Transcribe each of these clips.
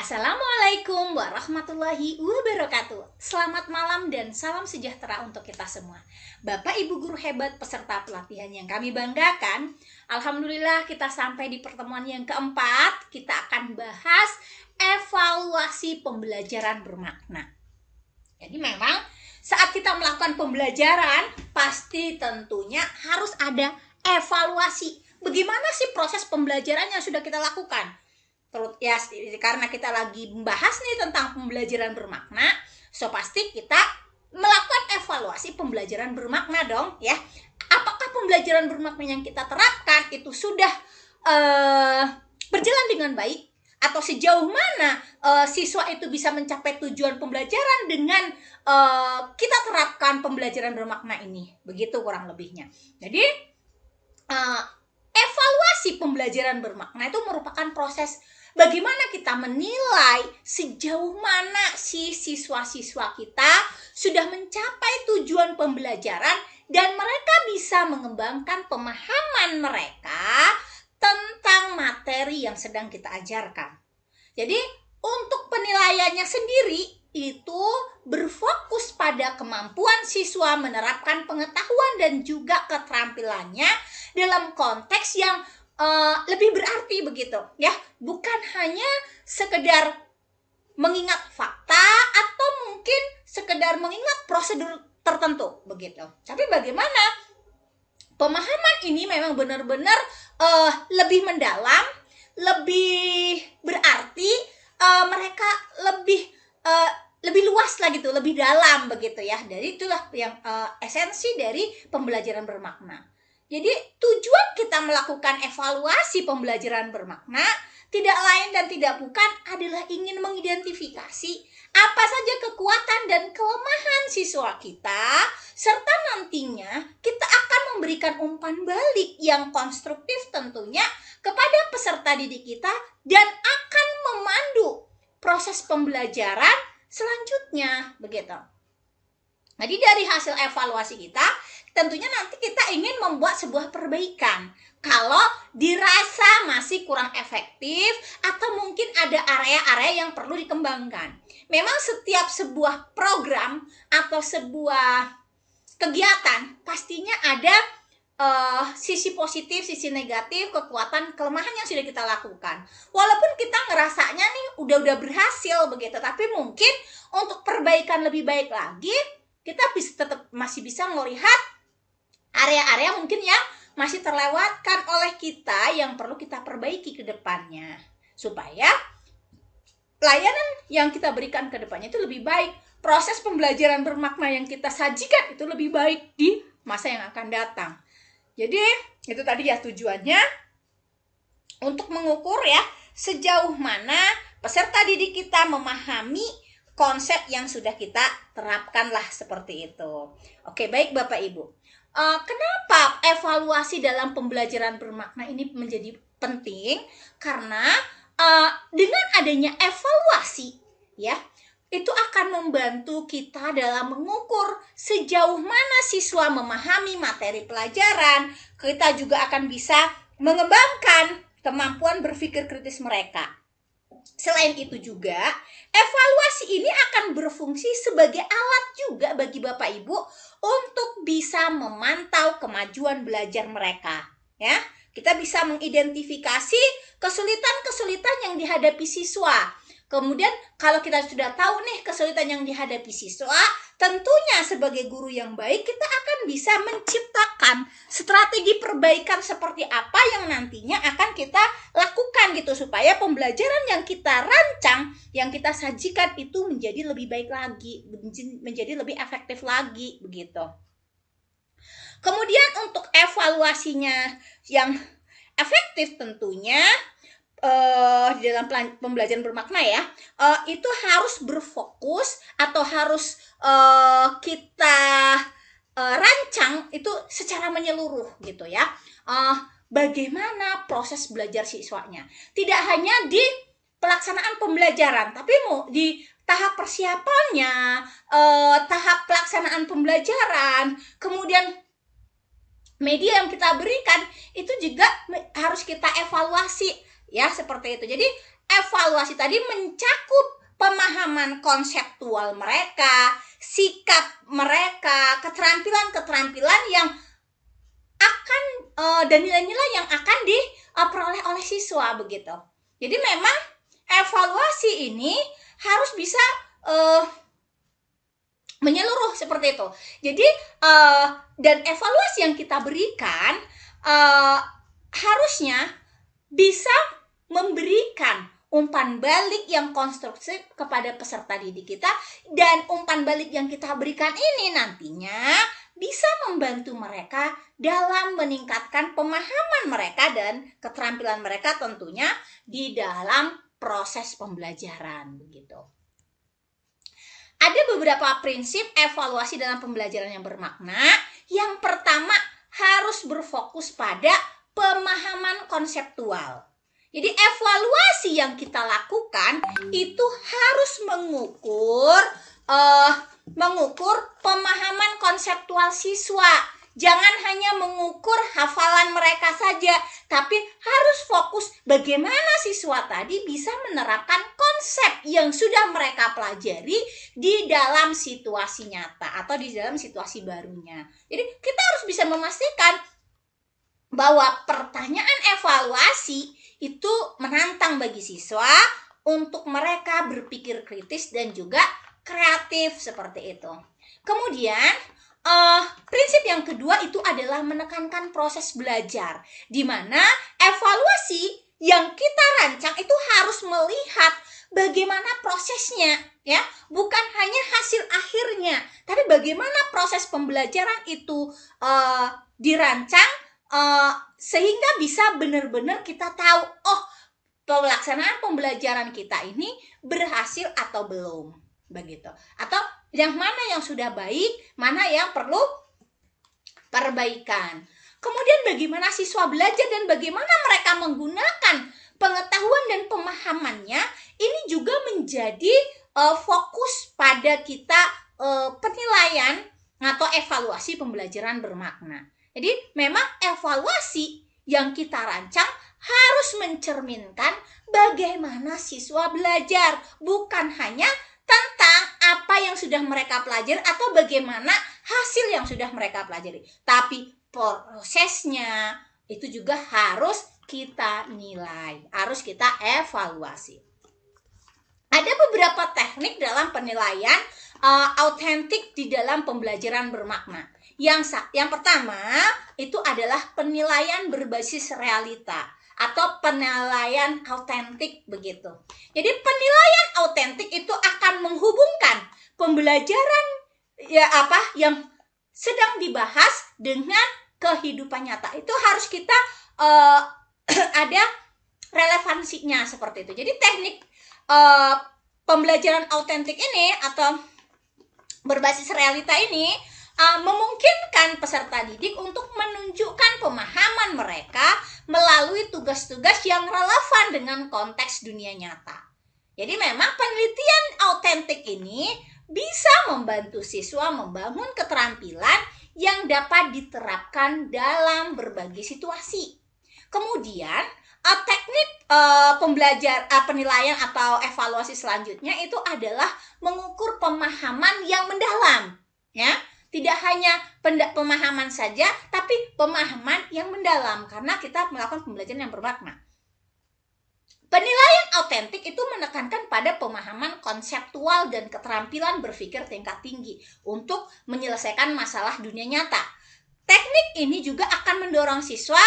Assalamualaikum warahmatullahi wabarakatuh. Selamat malam dan salam sejahtera untuk kita semua. Bapak Ibu guru hebat peserta pelatihan yang kami banggakan, alhamdulillah kita sampai di pertemuan yang keempat. Kita akan bahas evaluasi pembelajaran bermakna. Jadi memang saat kita melakukan pembelajaran, pasti tentunya harus ada evaluasi. Bagaimana sih proses pembelajaran yang sudah kita lakukan? Ya, karena kita lagi membahas nih tentang pembelajaran bermakna, so pasti kita melakukan evaluasi pembelajaran bermakna dong, ya. Apakah pembelajaran bermakna yang kita terapkan itu sudah berjalan dengan baik, atau sejauh mana siswa itu bisa mencapai tujuan pembelajaran dengan kita terapkan pembelajaran bermakna ini, begitu kurang lebihnya. Jadi evaluasi pembelajaran bermakna itu merupakan proses bagaimana kita menilai sejauh mana si siswa-siswa kita sudah mencapai tujuan pembelajaran dan mereka bisa mengembangkan pemahaman mereka tentang materi yang sedang kita ajarkan. Jadi untuk penilaiannya sendiri itu berfokus pada kemampuan siswa menerapkan pengetahuan dan juga keterampilannya dalam konteks yang lebih berarti begitu, ya. Bukan hanya sekedar mengingat fakta atau mungkin sekedar mengingat prosedur tertentu begitu. Tapi bagaimana pemahaman ini memang benar-benar lebih mendalam, lebih berarti, mereka lebih luas lah gitu, lebih dalam begitu ya. Dari itulah yang esensi dari pembelajaran bermakna. Jadi tujuan kita melakukan evaluasi pembelajaran bermakna tidak lain dan tidak bukan adalah ingin mengidentifikasi apa saja kekuatan dan kelemahan siswa kita, serta nantinya kita akan memberikan umpan balik yang konstruktif tentunya kepada peserta didik kita dan akan memandu proses pembelajaran selanjutnya begitu. Jadi dari hasil evaluasi kita, tentunya nanti kita ingin membuat sebuah perbaikan. Kalau dirasa masih kurang efektif atau mungkin ada area-area yang perlu dikembangkan. Memang setiap sebuah program atau sebuah kegiatan pastinya ada sisi positif, sisi negatif, kekuatan, kelemahan yang sudah kita lakukan. Walaupun kita ngerasanya nih udah berhasil begitu, tapi mungkin untuk perbaikan lebih baik lagi, kita masih bisa melihat area-area mungkin yang masih terlewatkan oleh kita yang perlu kita perbaiki ke depannya. Supaya layanan yang kita berikan ke depannya itu lebih baik. Proses pembelajaran bermakna yang kita sajikan itu lebih baik di masa yang akan datang. Jadi itu tadi ya tujuannya untuk mengukur ya sejauh mana peserta didik kita memahami konsep yang sudah kita terapkan lah seperti itu. Oke, baik Bapak Ibu. Kenapa evaluasi dalam pembelajaran bermakna ini menjadi penting? Karena dengan adanya evaluasi, ya, itu akan membantu kita dalam mengukur sejauh mana siswa memahami materi pelajaran. Kita juga akan bisa mengembangkan kemampuan berpikir kritis mereka. Selain itu juga, evaluasi ini akan berfungsi sebagai alat juga bagi Bapak Ibu untuk bisa memantau kemajuan belajar mereka. Ya, kita bisa mengidentifikasi kesulitan-kesulitan yang dihadapi siswa. Kemudian kalau kita sudah tahu nih kesulitan yang dihadapi siswa, tentunya sebagai guru yang baik kita akan bisa menciptakan strategi perbaikan seperti apa yang nantinya akan kita lakukan gitu supaya pembelajaran yang kita rancang, yang kita sajikan itu menjadi lebih baik lagi, menjadi lebih efektif lagi begitu. Kemudian untuk evaluasinya yang efektif tentunya di dalam pembelajaran bermakna ya, itu harus berfokus atau harus kita rancang itu secara menyeluruh gitu ya. Bagaimana proses belajar siswanya, tidak hanya di pelaksanaan pembelajaran, tapi di tahap persiapannya, tahap pelaksanaan pembelajaran, kemudian media yang kita berikan itu juga harus kita evaluasi ya, seperti itu. Jadi evaluasi tadi mencakup pemahaman konseptual mereka, sikap mereka, keterampilan-keterampilan yang akan dan nilai-nilai yang akan diperoleh oleh siswa begitu. Jadi memang evaluasi ini harus bisa menyeluruh seperti itu. Jadi dan evaluasi yang kita berikan harusnya bisa memberikan umpan balik yang konstruktif kepada peserta didik kita, dan umpan balik yang kita berikan ini nantinya bisa membantu mereka dalam meningkatkan pemahaman mereka dan keterampilan mereka tentunya di dalam proses pembelajaran begitu. Ada beberapa prinsip evaluasi dalam pembelajaran yang bermakna. Yang pertama, harus berfokus pada pemahaman konseptual. Jadi evaluasi yang kita lakukan itu harus mengukur pemahaman konseptual siswa. Jangan hanya mengukur hafalan mereka saja, tapi harus fokus bagaimana siswa tadi bisa menerapkan konsep yang sudah mereka pelajari di dalam situasi nyata atau di dalam situasi barunya. Jadi kita harus bisa memastikan bahwa pertanyaan evaluasi itu menantang bagi siswa untuk mereka berpikir kritis dan juga kreatif seperti itu. Kemudian prinsip yang kedua itu adalah menekankan proses belajar, di mana evaluasi yang kita rancang itu harus melihat bagaimana prosesnya, ya, bukan hanya hasil akhirnya, tapi bagaimana proses pembelajaran itu dirancang sehingga bisa benar-benar kita tahu, oh, pelaksanaan pembelajaran kita ini berhasil atau belum, begitu. Atau yang mana yang sudah baik, mana yang perlu perbaikan. Kemudian bagaimana siswa belajar dan bagaimana mereka menggunakan pengetahuan dan pemahamannya, ini juga menjadi fokus pada kita penilaian atau evaluasi pembelajaran bermakna. Jadi memang evaluasi yang kita rancang harus mencerminkan bagaimana siswa belajar, bukan hanya tentang apa yang sudah mereka pelajari atau bagaimana hasil yang sudah mereka pelajari, tapi prosesnya itu juga harus kita nilai, harus kita evaluasi. Ada beberapa teknik dalam penilaian autentik di dalam pembelajaran bermakna. Yang pertama itu adalah penilaian berbasis realita atau penilaian autentik begitu. Jadi penilaian autentik itu akan menghubungkan pembelajaran yang sedang dibahas dengan kehidupan nyata. Itu harus kita ada relevansinya seperti itu. Jadi teknik pembelajaran autentik ini atau berbasis realita ini memungkinkan peserta didik untuk menunjukkan pemahaman mereka melalui tugas-tugas yang relevan dengan konteks dunia nyata. Jadi memang penelitian autentik ini bisa membantu siswa membangun keterampilan yang dapat diterapkan dalam berbagai situasi. Kemudian teknik penilaian atau evaluasi selanjutnya itu adalah mengukur pemahaman yang mendalam, ya. Tidak hanya pemahaman saja, tapi pemahaman yang mendalam, karena kita melakukan pembelajaran yang bermakna. Penilaian autentik itu menekankan pada pemahaman konseptual dan keterampilan berpikir tingkat tinggi untuk menyelesaikan masalah dunia nyata. Teknik ini juga akan mendorong siswa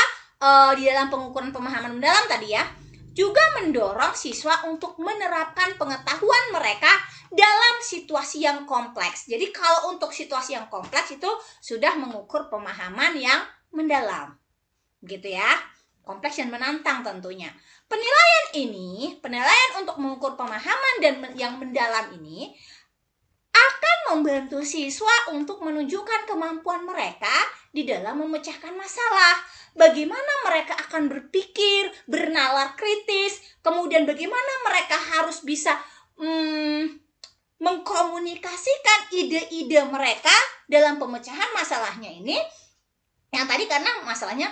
di dalam pengukuran pemahaman mendalam tadi, ya, juga mendorong siswa untuk menerapkan pengetahuan mereka dalam situasi yang kompleks. Jadi kalau untuk situasi yang kompleks itu sudah mengukur pemahaman yang mendalam, gitu ya, kompleks dan menantang tentunya. Penilaian untuk mengukur pemahaman dan yang mendalam ini akan membantu siswa untuk menunjukkan kemampuan mereka di dalam memecahkan masalah. Bagaimana mereka akan berpikir, bernalar kritis, kemudian bagaimana mereka harus bisa mengkomunikasikan ide-ide mereka dalam pemecahan masalahnya ini. Yang tadi karena masalahnya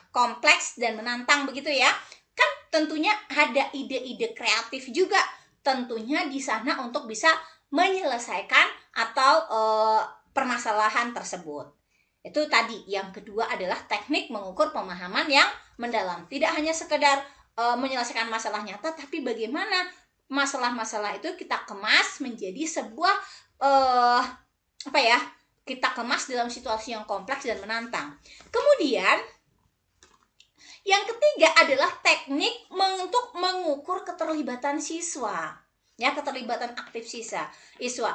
kompleks dan menantang begitu, ya. Kan tentunya ada ide-ide kreatif juga tentunya di sana untuk bisa menyelesaikan atau permasalahan tersebut. Itu tadi. Yang kedua adalah teknik mengukur pemahaman yang mendalam. Tidak hanya sekedar menyelesaikan masalah nyata, tapi bagaimana masalah-masalah itu kita kemas menjadi sebuah kita kemas dalam situasi yang kompleks dan menantang. Kemudian yang ketiga adalah teknik untuk mengukur keterlibatan siswa. Ya, keterlibatan aktif siswa.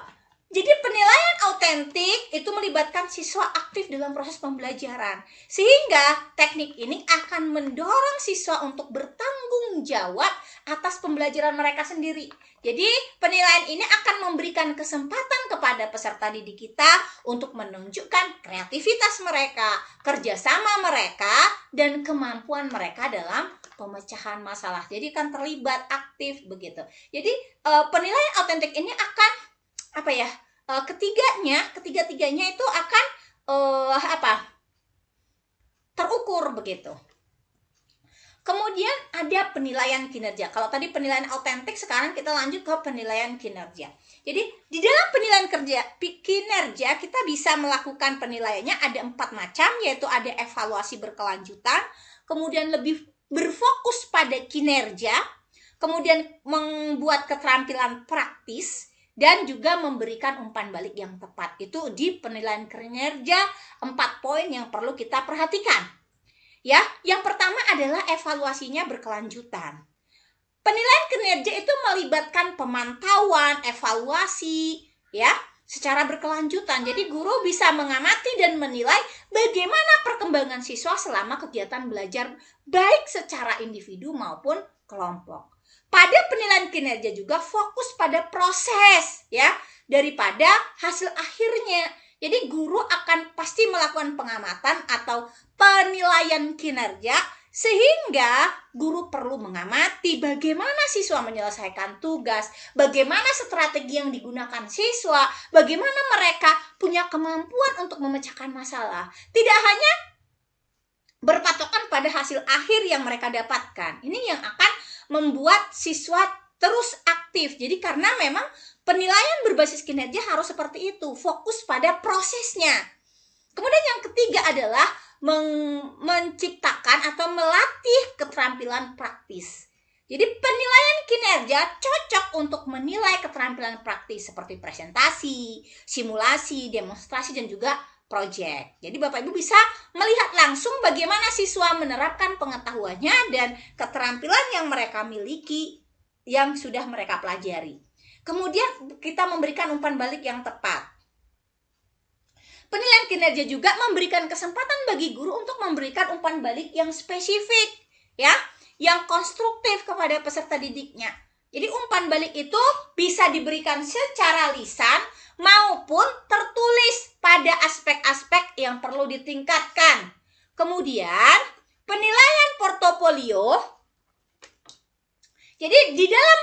Jadi penilaian autentik itu melibatkan siswa aktif dalam proses pembelajaran. Sehingga teknik ini akan mendorong siswa untuk bertanggung jawab atas pembelajaran mereka sendiri. Jadi penilaian ini akan memberikan kesempatan kepada peserta didik kita untuk menunjukkan kreativitas mereka, kerjasama mereka, dan kemampuan mereka dalam pemecahan masalah. Jadi kan terlibat aktif begitu. Jadi penilaian autentik ini akan ketiga-tiganya itu akan terukur begitu. Kemudian ada penilaian kinerja. Kalau tadi penilaian autentik, sekarang kita lanjut ke penilaian kinerja. Jadi di dalam penilaian kinerja kita bisa melakukan penilaiannya ada 4 macam, yaitu ada evaluasi berkelanjutan, kemudian lebih berfokus pada kinerja, kemudian membuat keterampilan praktis, dan juga memberikan umpan balik yang tepat. Itu di penilaian kinerja 4 poin yang perlu kita perhatikan. Ya, yang pertama adalah evaluasinya berkelanjutan. Penilaian kinerja itu melibatkan pemantauan, evaluasi, ya, secara berkelanjutan. Jadi guru bisa mengamati dan menilai bagaimana perkembangan siswa selama kegiatan belajar, baik secara individu maupun kelompok. Pada penilaian kinerja juga fokus pada proses, ya, daripada hasil akhirnya. Jadi guru akan pasti melakukan pengamatan atau penilaian kinerja, sehingga guru perlu mengamati bagaimana siswa menyelesaikan tugas, bagaimana strategi yang digunakan siswa, bagaimana mereka punya kemampuan untuk memecahkan masalah. Tidak hanya berpatokan pada hasil akhir yang mereka dapatkan. Ini yang akan membuat siswa terus aktif. Jadi karena memang penilaian berbasis kinerja harus seperti itu, fokus pada prosesnya. Kemudian yang ketiga adalah menciptakan atau melatih keterampilan praktis. Jadi penilaian kinerja cocok untuk menilai keterampilan praktis seperti presentasi, simulasi, demonstrasi, dan juga proyek. Jadi Bapak Ibu bisa melihat langsung bagaimana siswa menerapkan pengetahuannya dan keterampilan yang mereka miliki yang sudah mereka pelajari. Kemudian kita memberikan umpan balik yang tepat. Penilaian kinerja juga memberikan kesempatan bagi guru untuk memberikan umpan balik yang spesifik, ya, yang konstruktif kepada peserta didiknya. Jadi umpan balik itu bisa diberikan secara lisan maupun tertulis pada aspek-aspek yang perlu ditingkatkan. Kemudian penilaian portofolio. Jadi di dalam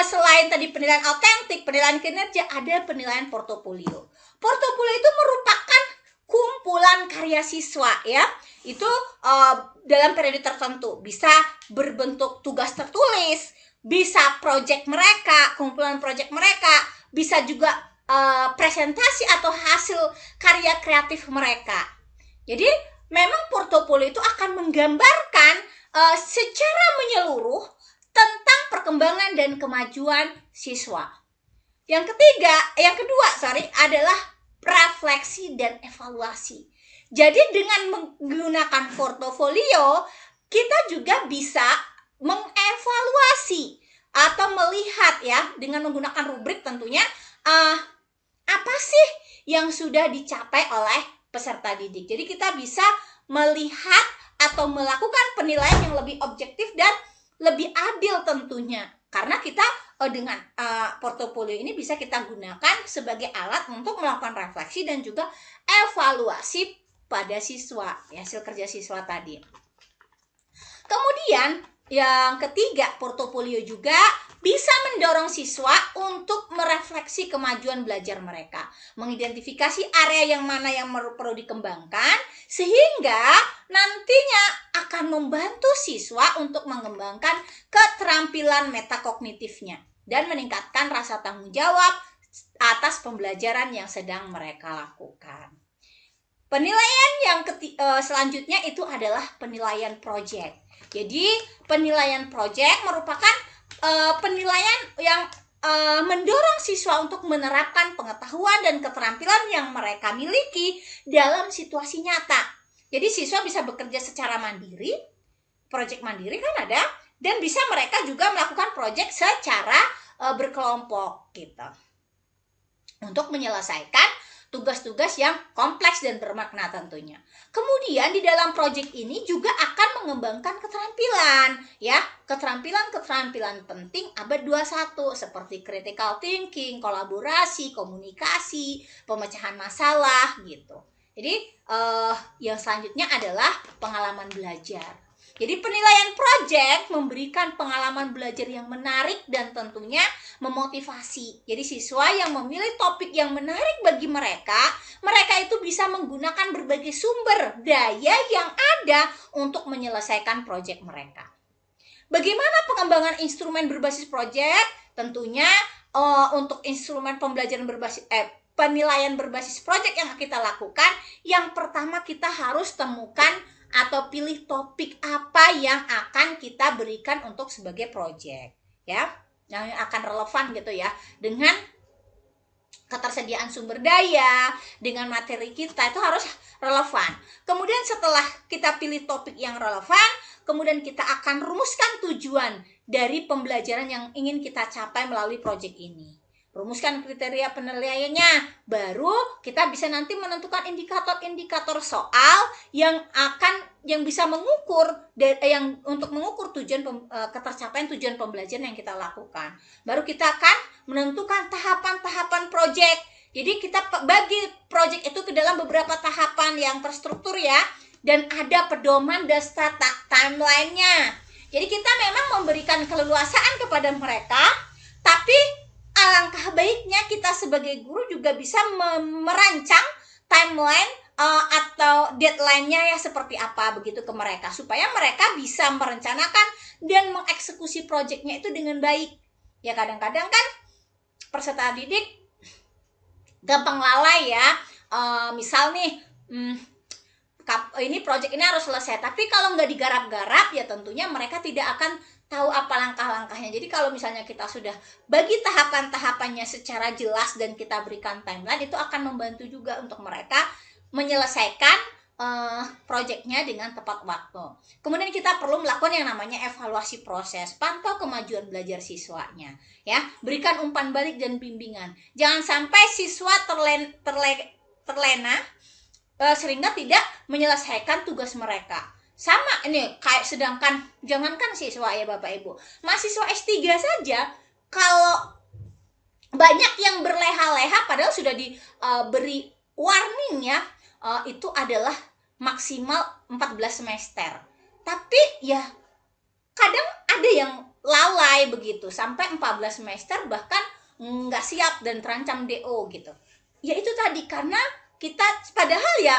selain tadi penilaian autentik, penilaian kinerja, ada penilaian portofolio. Portofolio itu merupakan kumpulan karya siswa, ya. Itu dalam periode tertentu bisa berbentuk tugas tertulis, bisa proyek mereka, kumpulan proyek mereka, bisa juga presentasi atau hasil karya kreatif mereka. Jadi memang portofolio itu akan menggambarkan secara menyeluruh tentang perkembangan dan kemajuan siswa. Yang kedua adalah refleksi dan evaluasi. Jadi dengan menggunakan portofolio, kita juga bisa mengevaluasi atau melihat, ya, dengan menggunakan rubrik tentunya apa sih yang sudah dicapai oleh peserta didik. Jadi kita bisa melihat atau melakukan penilaian yang lebih objektif dan lebih adil tentunya. Karena kita dengan portofolio ini bisa kita gunakan sebagai alat untuk melakukan refleksi dan juga evaluasi pada siswa, ya, hasil kerja siswa tadi. Kemudian yang ketiga, portofolio juga bisa mendorong siswa untuk merefleksi kemajuan belajar mereka, mengidentifikasi area yang mana yang perlu dikembangkan, sehingga nantinya akan membantu siswa untuk mengembangkan keterampilan metakognitifnya dan meningkatkan rasa tanggung jawab atas pembelajaran yang sedang mereka lakukan. Penilaian yang selanjutnya itu adalah penilaian proyek. Jadi penilaian proyek merupakan penilaian yang mendorong siswa untuk menerapkan pengetahuan dan keterampilan yang mereka miliki dalam situasi nyata. Jadi siswa bisa bekerja secara mandiri, proyek mandiri kan ada, dan bisa mereka juga melakukan proyek secara berkelompok gitu. Untuk menyelesaikan tugas-tugas yang kompleks dan bermakna tentunya. Kemudian di dalam proyek ini juga akan mengembangkan keterampilan, ya, keterampilan penting abad 21 seperti critical thinking, kolaborasi, komunikasi, pemecahan masalah gitu. Jadi yang selanjutnya adalah pengalaman belajar. Jadi penilaian proyek memberikan pengalaman belajar yang menarik dan tentunya memotivasi. Jadi siswa yang memilih topik yang menarik bagi mereka itu bisa menggunakan berbagai sumber daya yang ada untuk menyelesaikan proyek mereka. Bagaimana pengembangan instrumen berbasis proyek? Tentunya untuk instrumen pembelajaran berbasis penilaian berbasis proyek yang kita lakukan, yang pertama kita harus temukan atau pilih topik apa yang akan kita berikan untuk sebagai proyek, ya, yang akan relevan gitu ya dengan ketersediaan sumber daya, dengan materi kita itu harus relevan. Kemudian setelah kita pilih topik yang relevan, kemudian kita akan rumuskan tujuan dari pembelajaran yang ingin kita capai melalui proyek ini. Rumuskan kriteria penilaiannya, baru kita bisa nanti menentukan indikator-indikator soal yang bisa mengukur yang untuk mengukur ketercapaian tujuan pembelajaran yang kita lakukan. Baru kita akan menentukan tahapan-tahapan proyek. Jadi kita bagi proyek itu ke dalam beberapa tahapan yang terstruktur ya, dan ada pedoman dan timeline-nya. Jadi kita memang memberikan keleluasaan kepada mereka, tapi alangkah baiknya kita sebagai guru juga bisa merancang timeline atau deadline-nya ya seperti apa begitu ke mereka, supaya mereka bisa merencanakan dan mengeksekusi proyeknya itu dengan baik. Ya kadang-kadang kan peserta didik gampang lalai ya. Misal nih ini proyek ini harus selesai, tapi kalau nggak digarap-garap ya tentunya mereka tidak akan tahu apa langkah-langkahnya. Jadi kalau misalnya kita sudah bagi tahapan-tahapannya secara jelas dan kita berikan timeline, itu akan membantu juga untuk mereka menyelesaikan proyeknya dengan tepat waktu. Kemudian kita perlu melakukan yang namanya evaluasi proses, pantau kemajuan belajar siswanya, ya, berikan umpan balik dan bimbingan. Jangan sampai siswa terlena sehingga tidak menyelesaikan tugas mereka. Sama ini kayak sedangkan jangankan siswa ya Bapak Ibu, mahasiswa S3 saja kalau banyak yang berleha-leha padahal sudah diberi warning ya, itu adalah maksimal 14 semester. Tapi ya kadang ada yang lalai begitu sampai 14 semester bahkan nggak siap dan terancam DO gitu. Ya itu tadi karena kita padahal ya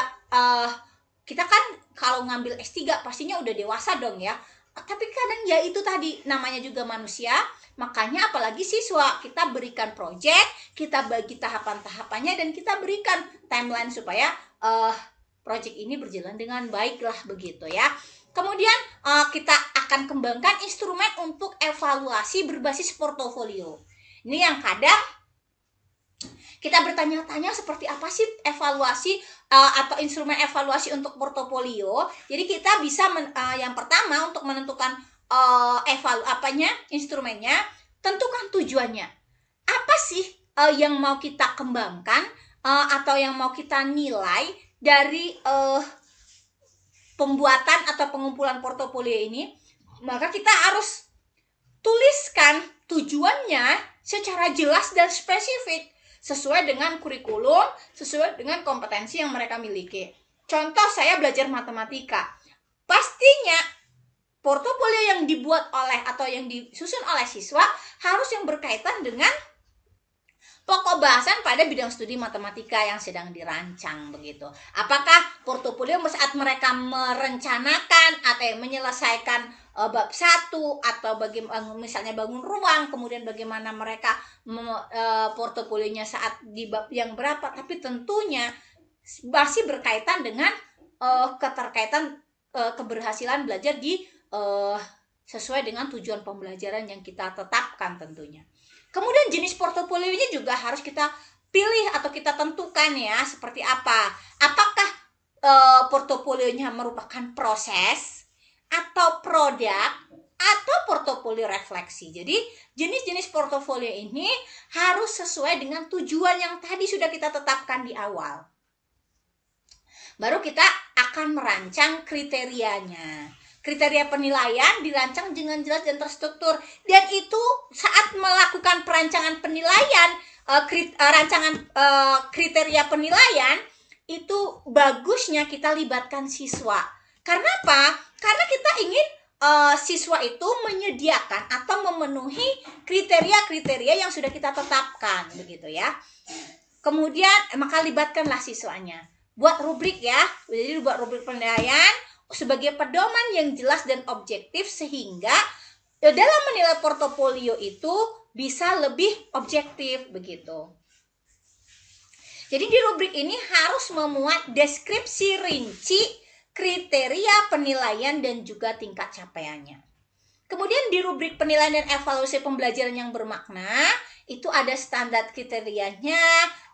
kita kan kalau ngambil S3 pastinya udah dewasa dong ya. Tapi kadang ya itu tadi namanya juga manusia. Makanya apalagi siswa, kita berikan proyek, kita bagi tahapan-tahapannya dan kita berikan timeline supaya proyek ini berjalan dengan baik lah begitu ya. Kemudian kita akan kembangkan instrumen untuk evaluasi berbasis portofolio. Ini yang kadang kita bertanya-tanya seperti apa sih evaluasi atau instrumen evaluasi untuk portofolio. Jadi kita bisa yang pertama untuk menentukan instrumennya, tentukan tujuannya. Apa sih yang mau kita kembangkan atau yang mau kita nilai dari pembuatan atau pengumpulan portofolio ini? Maka kita harus tuliskan tujuannya secara jelas dan spesifik, sesuai dengan kurikulum, sesuai dengan kompetensi yang mereka miliki. Contoh, saya belajar matematika. Pastinya portofolio yang dibuat oleh atau yang disusun oleh siswa harus yang berkaitan dengan pokok bahasan pada bidang studi matematika yang sedang dirancang begitu. Apakah portofolio saat mereka merencanakan atau menyelesaikan bab 1 atau misalnya bangun ruang, kemudian bagaimana mereka portofolionya saat di bab yang berapa, tapi tentunya masih berkaitan dengan keterkaitan keberhasilan belajar di sesuai dengan tujuan pembelajaran yang kita tetapkan tentunya. Kemudian jenis portofolionya juga harus kita pilih atau kita tentukan ya, seperti apa. Apakah portofolionya merupakan proses atau produk atau portofolio refleksi. Jadi jenis-jenis portofolio ini harus sesuai dengan tujuan yang tadi sudah kita tetapkan di awal. Baru kita akan merancang kriterianya. Kriteria penilaian dirancang dengan jelas dan terstruktur, dan itu saat melakukan perancangan penilaian, rancangan kriteria penilaian itu bagusnya kita libatkan siswa. Karena apa? Karena kita ingin siswa itu menyediakan atau memenuhi kriteria-kriteria yang sudah kita tetapkan, begitu ya. Kemudian maka libatkanlah siswanya. Buat rubrik ya, jadi buat rubrik penilaian sebagai pedoman yang jelas dan objektif sehingga dalam menilai portofolio itu bisa lebih objektif begitu. Jadi di rubrik ini harus memuat deskripsi rinci kriteria penilaian dan juga tingkat capaiannya. Kemudian di rubrik penilaian dan evaluasi pembelajaran yang bermakna, itu ada standar kriterianya,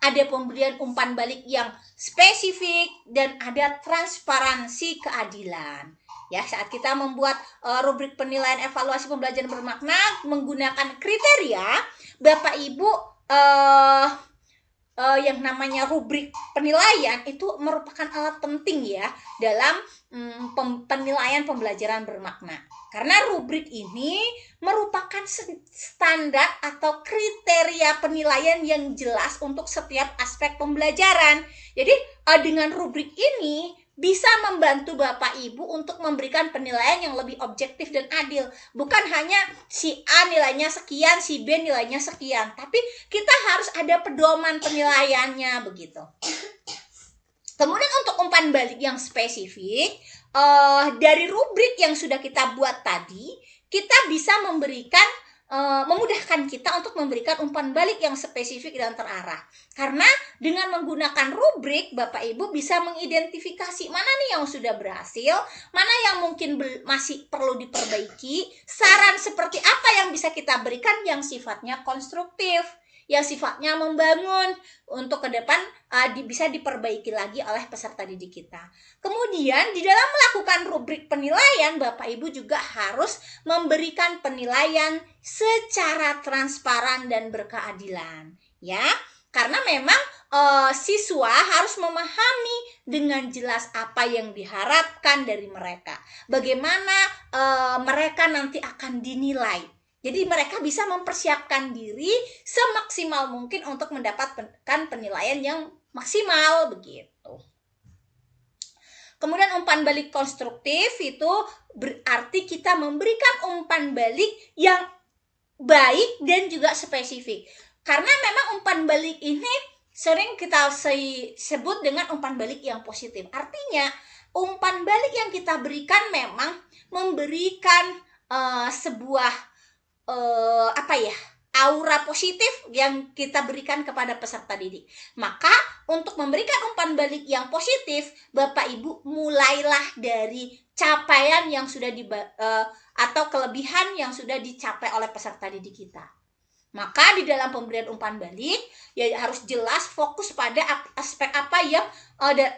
ada pemberian umpan balik yang spesifik, dan ada transparansi keadilan. Ya, saat kita membuat rubrik penilaian evaluasi pembelajaran bermakna menggunakan kriteria, Bapak Ibu yang namanya rubrik penilaian itu merupakan alat penting ya dalam penilaian pembelajaran bermakna. Karena rubrik ini merupakan standar atau kriteria penilaian yang jelas untuk setiap aspek pembelajaran. Jadi dengan rubrik ini bisa membantu Bapak Ibu untuk memberikan penilaian yang lebih objektif dan adil. Bukan hanya si A nilainya sekian, si B nilainya sekian, tapi kita harus ada pedoman penilaiannya begitu. Kemudian untuk umpan balik yang spesifik, dari rubrik yang sudah kita buat tadi, kita bisa memberikan memudahkan kita untuk memberikan umpan balik yang spesifik dan terarah. Karena dengan menggunakan rubrik, Bapak Ibu bisa mengidentifikasi mana nih yang sudah berhasil, mana yang mungkin masih perlu diperbaiki, saran seperti apa yang bisa kita berikan yang sifatnya konstruktif, yang sifatnya membangun untuk ke depan bisa diperbaiki lagi oleh peserta didik kita. Kemudian di dalam melakukan rubrik penilaian, Bapak Ibu juga harus memberikan penilaian secara transparan dan berkeadilan, ya. Karena memang siswa harus memahami dengan jelas apa yang diharapkan dari mereka. Bagaimana mereka nanti akan dinilai. Jadi mereka bisa mempersiapkan diri semaksimal mungkin untuk mendapatkan penilaian yang maksimal begitu. Kemudian umpan balik konstruktif itu berarti kita memberikan umpan balik yang baik dan juga spesifik. Karena memang umpan balik ini sering kita sebut dengan umpan balik yang positif. Artinya umpan balik yang kita berikan memang memberikan sebuah aura positif yang kita berikan kepada peserta didik. Maka untuk memberikan umpan balik yang positif, Bapak Ibu mulailah dari capaian yang sudah atau kelebihan yang sudah dicapai oleh peserta didik kita. Maka di dalam pemberian umpan balik ya harus jelas fokus pada aspek apa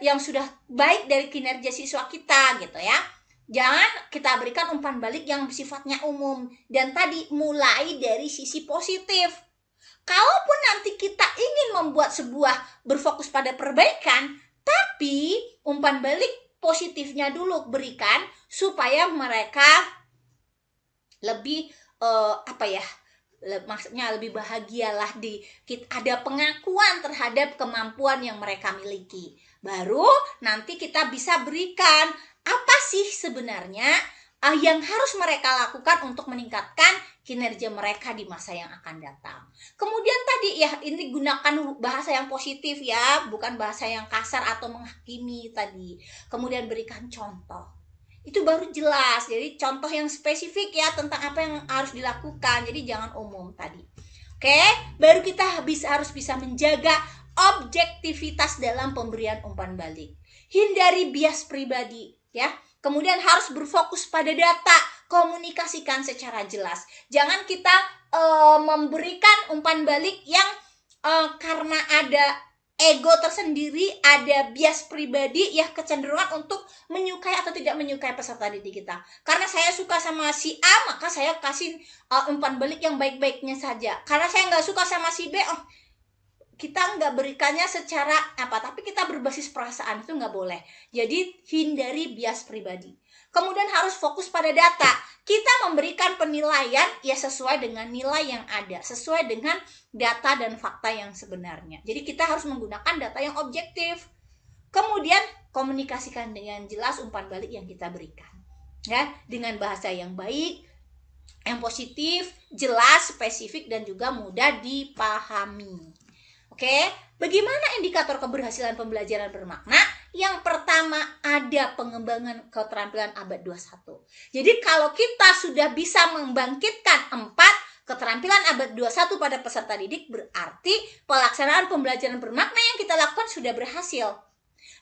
yang sudah baik dari kinerja siswa kita gitu ya. Jangan kita berikan umpan balik yang sifatnya umum, dan tadi mulai dari sisi positif. Kalaupun nanti kita ingin membuat sebuah berfokus pada perbaikan, tapi umpan balik positifnya dulu berikan supaya mereka lebih maksudnya lebih bahagialah, ada pengakuan terhadap kemampuan yang mereka miliki. Baru nanti kita bisa berikan apa sih sebenarnya yang harus mereka lakukan untuk meningkatkan kinerja mereka di masa yang akan datang. Kemudian tadi ya, ini gunakan bahasa yang positif ya, bukan bahasa yang kasar atau menghakimi tadi. Kemudian berikan contoh. Itu baru jelas. Jadi contoh yang spesifik ya tentang apa yang harus dilakukan. Jadi jangan umum tadi. Oke, baru kita harus bisa menjaga objektivitas dalam pemberian umpan balik. Hindari bias pribadi ya. Kemudian harus berfokus pada data, komunikasikan secara jelas. Jangan kita memberikan umpan balik yang karena ada ego tersendiri, ada bias pribadi, ya kecenderungan untuk menyukai atau tidak menyukai peserta didik kita. Karena saya suka sama si A, maka saya kasih umpan balik yang baik-baiknya saja. Karena saya nggak suka sama si B, kita nggak berikannya secara tapi kita berbasis perasaan, itu nggak boleh. Jadi hindari bias pribadi. Kemudian harus fokus pada data. Kita memberikan penilaian ya sesuai dengan nilai yang ada, sesuai dengan data dan fakta yang sebenarnya. Jadi kita harus menggunakan data yang objektif. Kemudian komunikasikan dengan jelas umpan balik yang kita berikan, ya, dengan bahasa yang baik, yang positif, jelas, spesifik, dan juga mudah dipahami. Oke, bagaimana indikator keberhasilan pembelajaran bermakna? Yang pertama, ada pengembangan keterampilan abad 21. Jadi kalau kita sudah bisa membangkitkan 4 keterampilan abad 21 pada peserta didik, berarti pelaksanaan pembelajaran bermakna yang kita lakukan sudah berhasil.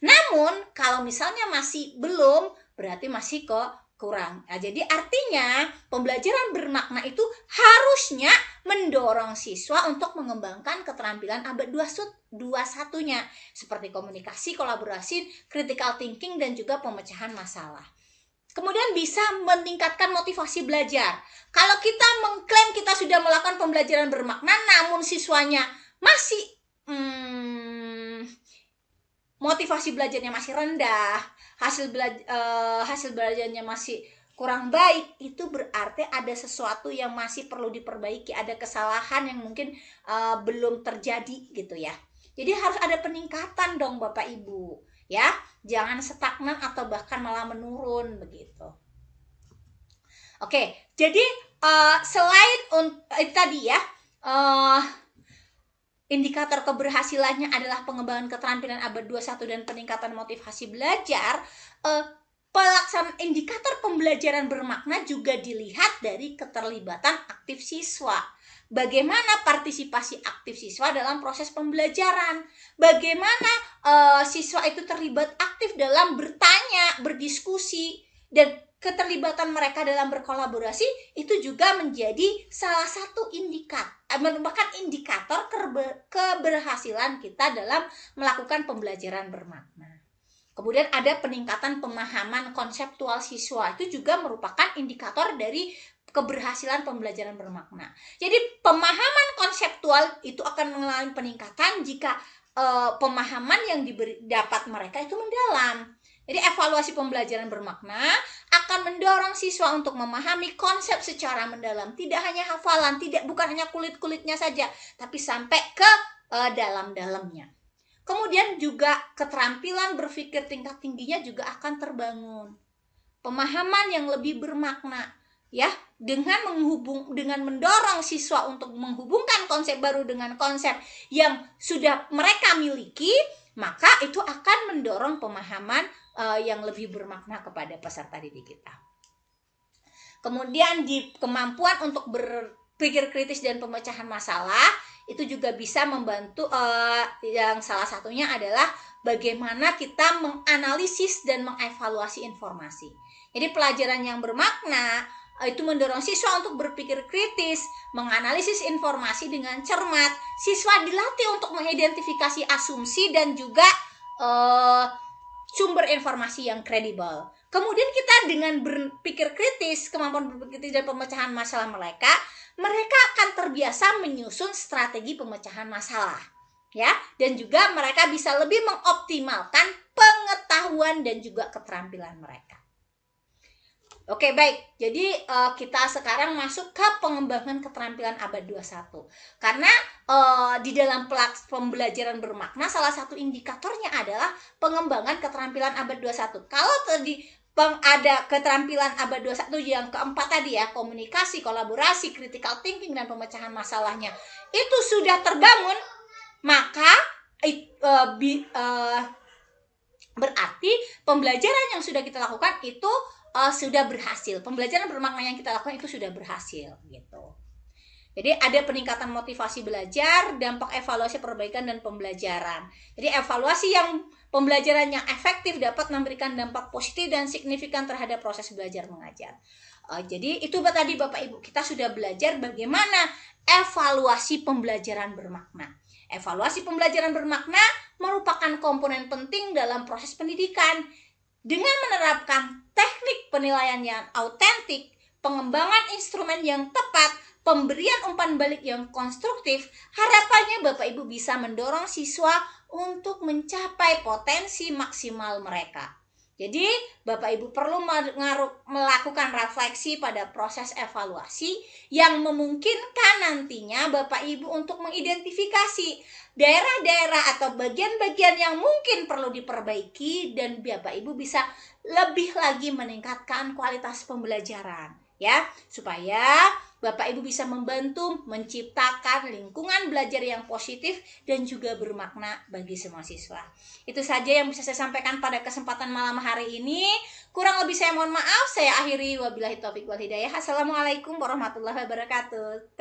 Namun, kalau misalnya masih belum, berarti masih kurang. Nah, jadi artinya pembelajaran bermakna itu harusnya mendorong siswa untuk mengembangkan keterampilan abad 21-nya seperti komunikasi, kolaborasi, critical thinking, dan juga pemecahan masalah. Kemudian bisa meningkatkan motivasi belajar. Kalau kita mengklaim kita sudah melakukan pembelajaran bermakna, namun siswanya masih motivasi belajarnya masih rendah, hasil belajarnya masih kurang baik, itu berarti ada sesuatu yang masih perlu diperbaiki, ada kesalahan yang mungkin belum terjadi gitu ya. Jadi harus ada peningkatan dong Bapak Ibu, ya. Jangan stagnan atau bahkan malah menurun begitu. Oke, jadi selain tadi ya, indikator keberhasilannya adalah pengembangan keterampilan abad 21 dan peningkatan motivasi belajar. Pelaksanaan indikator pembelajaran bermakna juga dilihat dari keterlibatan aktif siswa. Bagaimana partisipasi aktif siswa dalam proses pembelajaran? Bagaimana siswa itu terlibat aktif dalam bertanya, berdiskusi, dan keterlibatan mereka dalam berkolaborasi itu juga menjadi salah satu merupakan indikator keberhasilan kita dalam melakukan pembelajaran bermakna. Kemudian ada peningkatan pemahaman konseptual siswa, itu juga merupakan indikator dari keberhasilan pembelajaran bermakna. Jadi pemahaman konseptual itu akan mengalami peningkatan jika pemahaman yang dapat mereka itu mendalam. Jadi evaluasi pembelajaran bermakna akan mendorong siswa untuk memahami konsep secara mendalam. Tidak hanya hafalan, bukan hanya kulit-kulitnya saja, tapi sampai ke dalam-dalamnya. Kemudian juga keterampilan berpikir tingkat tingginya juga akan terbangun. Pemahaman yang lebih bermakna, ya, dengan mendorong siswa untuk menghubungkan konsep baru dengan konsep yang sudah mereka miliki, maka itu akan mendorong pemahaman yang lebih bermakna kepada peserta didik kita. Kemudian di kemampuan untuk berpikir kritis dan pemecahan masalah itu juga bisa membantu, yang salah satunya adalah bagaimana kita menganalisis dan mengevaluasi informasi. Jadi pelajaran yang bermakna itu mendorong siswa untuk berpikir kritis, menganalisis informasi dengan cermat. Siswa dilatih untuk mengidentifikasi asumsi dan juga sumber informasi yang kredibel. Kemudian kita dengan berpikir kritis, kemampuan berpikir kritis dan pemecahan masalah mereka akan terbiasa menyusun strategi pemecahan masalah, ya, dan juga mereka bisa lebih mengoptimalkan pengetahuan dan juga keterampilan mereka. Oke, baik. Jadi kita sekarang masuk ke pengembangan keterampilan abad 21. Karena di dalam pembelajaran bermakna salah satu indikatornya adalah pengembangan keterampilan abad 21. Kalau tadi ada keterampilan abad 21 yang keempat tadi ya, komunikasi, kolaborasi, critical thinking, dan pemecahan masalahnya itu sudah terbangun, maka berarti pembelajaran yang sudah kita lakukan itu sudah berhasil. Pembelajaran bermakna yang kita lakukan itu sudah berhasil gitu. Jadi ada peningkatan motivasi belajar, dampak evaluasi perbaikan dan pembelajaran. Jadi evaluasi yang pembelajaran yang efektif dapat memberikan dampak positif dan signifikan terhadap proses belajar mengajar. Jadi itu tadi Bapak Ibu, kita sudah belajar bagaimana evaluasi pembelajaran bermakna. Evaluasi pembelajaran bermakna merupakan komponen penting dalam proses pendidikan. Dengan menerapkan teknik penilaian yang autentik, pengembangan instrumen yang tepat, pemberian umpan balik yang konstruktif, harapannya Bapak Ibu bisa mendorong siswa untuk mencapai potensi maksimal mereka. Jadi Bapak Ibu perlu melakukan refleksi pada proses evaluasi yang memungkinkan nantinya Bapak Ibu untuk mengidentifikasi daerah-daerah atau bagian-bagian yang mungkin perlu diperbaiki, dan Bapak Ibu bisa lebih lagi meningkatkan kualitas pembelajaran ya, supaya Bapak Ibu bisa membantu menciptakan lingkungan belajar yang positif dan juga bermakna bagi semua siswa. Itu saja yang bisa saya sampaikan pada kesempatan malam hari ini. Kurang lebih saya mohon maaf. Saya akhiri, wabillahi taufiq wal hidayah. Assalamualaikum warahmatullahi wabarakatuh.